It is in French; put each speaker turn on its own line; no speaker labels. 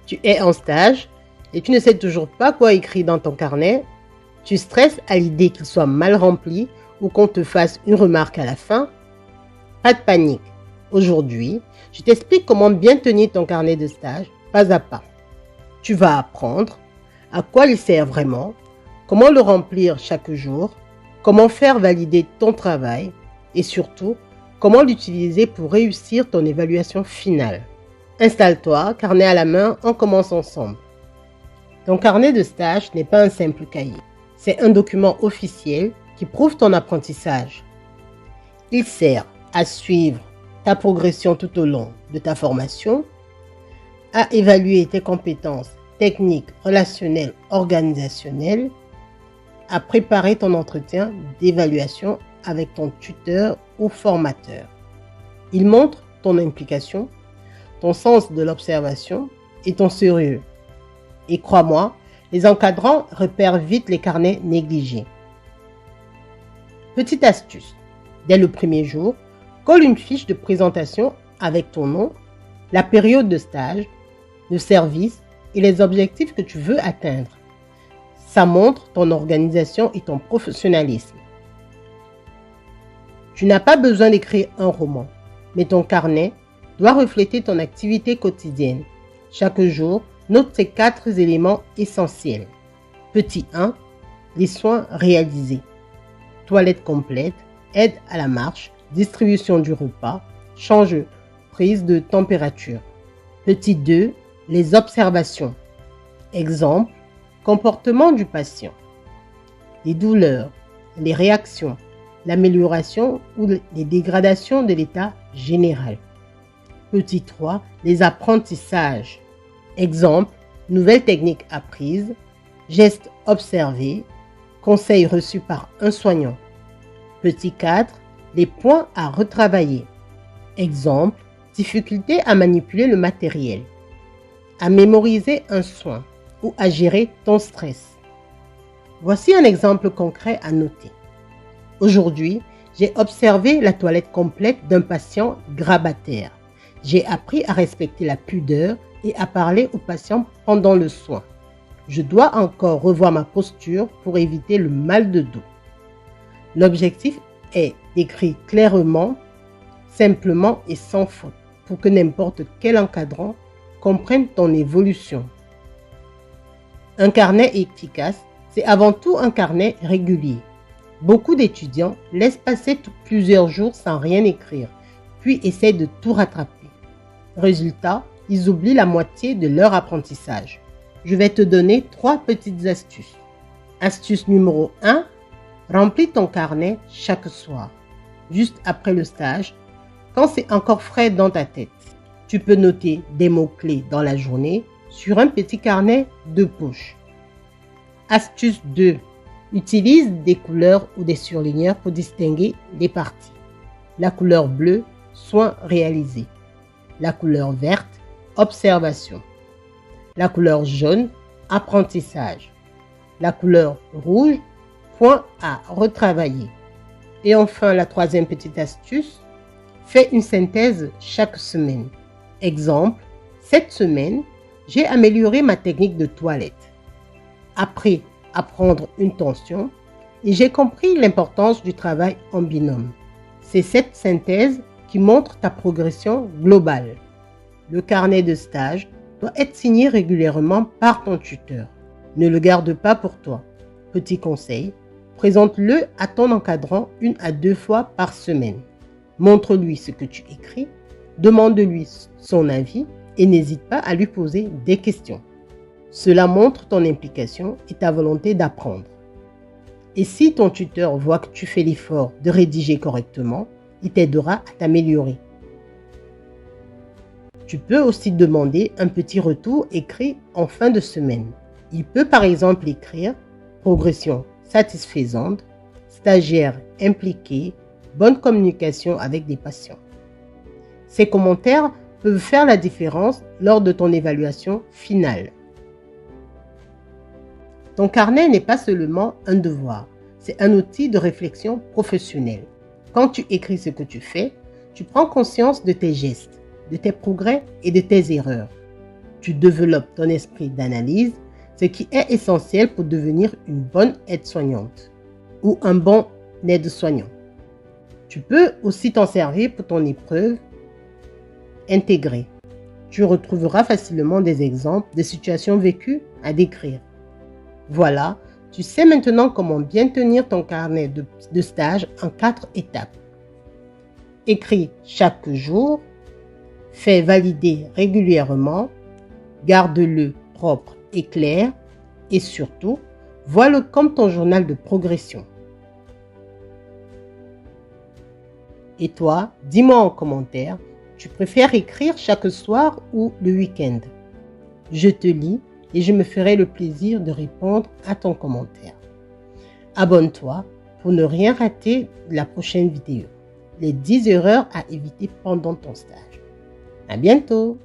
Tu es en stage et tu ne sais toujours pas quoi écrire dans ton carnet. Tu stresses à l'idée qu'il soit mal rempli ou qu'on te fasse une remarque à la fin. Pas de panique. Aujourd'hui, je t'explique comment bien tenir ton carnet de stage pas à pas. Tu vas apprendre à quoi il sert vraiment, comment le remplir chaque jour, comment faire valider ton travail et surtout, comment l'utiliser pour réussir ton évaluation finale. Installe-toi, carnet à la main, on commence ensemble. Ton carnet de stage n'est pas un simple cahier. C'est un document officiel qui prouve ton apprentissage. Il sert à suivre ta progression tout au long de ta formation, à évaluer tes compétences techniques, relationnelles, organisationnelles, à préparer ton entretien d'évaluation avec ton tuteur ou formateur. Il montre ton implication, ton sens de l'observation et ton sérieux. Et crois-moi, les encadrants repèrent vite les carnets négligés. Petite astuce, dès le premier jour, colle une fiche de présentation avec ton nom, la période de stage, le service et les objectifs que tu veux atteindre. Ça montre ton organisation et ton professionnalisme. Tu n'as pas besoin d'écrire un roman, mais ton carnet doit refléter ton activité quotidienne. Chaque jour, note ces 4 éléments essentiels. Petit 1, les soins réalisés. Toilette complète, aide à la marche, distribution du repas, change prise de température. Petit 2, les observations. Exemple, comportement du patient. Les douleurs, les réactions, l'amélioration ou les dégradations de l'état général. Petit 3, les apprentissages. Exemple, nouvelles techniques apprises, gestes observés, conseils reçus par un soignant. Petit 4, les points à retravailler. Exemple, difficulté à manipuler le matériel, à mémoriser un soin ou à gérer ton stress. Voici un exemple concret à noter. Aujourd'hui, j'ai observé la toilette complète d'un patient grabataire. J'ai appris à respecter la pudeur et à parler au patient pendant le soin. Je dois encore revoir ma posture pour éviter le mal de dos. L'objectif est d'écrire clairement, simplement et sans faute pour que n'importe quel encadrant comprenne ton évolution. Un carnet efficace, c'est avant tout un carnet régulier. Beaucoup d'étudiants laissent passer plusieurs jours sans rien écrire, puis essaient de tout rattraper. Résultat, ils oublient la moitié de leur apprentissage. Je vais te donner 3 petites astuces. Astuce numéro 1, remplis ton carnet chaque soir, juste après le stage, quand c'est encore frais dans ta tête. Tu peux noter des mots-clés dans la journée sur un petit carnet de poche. Astuce 2, utilise des couleurs ou des surligneurs pour distinguer les parties. La couleur bleue, soins réalisés. La couleur verte, observation. La couleur jaune, apprentissage. La couleur rouge, point à retravailler. Et enfin, la 3e petite astuce, fais une synthèse chaque semaine. Exemple, cette semaine, j'ai amélioré ma technique de toilette. Appris à prendre une tension et j'ai compris l'importance du travail en binôme. C'est cette synthèse qui montre ta progression globale. Le carnet de stage doit être signé régulièrement par ton tuteur. Ne le garde pas pour toi. Petit conseil, présente-le à ton encadrant 1 à 2 fois par semaine. Montre-lui ce que tu écris, demande-lui son avis et n'hésite pas à lui poser des questions. Cela montre ton implication et ta volonté d'apprendre. Et si ton tuteur voit que tu fais l'effort de rédiger correctement, il t'aidera à t'améliorer. Tu peux aussi demander un petit retour écrit en fin de semaine. Il peut par exemple écrire « Progression satisfaisante, stagiaire impliqué, bonne communication avec des patients ». Ces commentaires peuvent faire la différence lors de ton évaluation finale. Ton carnet n'est pas seulement un devoir, c'est un outil de réflexion professionnelle. Quand tu écris ce que tu fais, tu prends conscience de tes gestes, de tes progrès et de tes erreurs. Tu développes ton esprit d'analyse, ce qui est essentiel pour devenir une bonne aide-soignante ou un bon aide-soignant. Tu peux aussi t'en servir pour ton épreuve intégrée. Tu retrouveras facilement des exemples de situations vécues à décrire. Voilà, tu sais maintenant comment bien tenir ton carnet de stage en 4 étapes. Écris chaque jour, fais valider régulièrement, garde-le propre et clair et surtout, vois-le comme ton journal de progression. Et toi, dis-moi en commentaire, tu préfères écrire chaque soir ou le week-end? Je te lis et je me ferai le plaisir de répondre à ton commentaire. Abonne-toi pour ne rien rater de la prochaine vidéo. Les 10 erreurs à éviter pendant ton stage. À bientôt!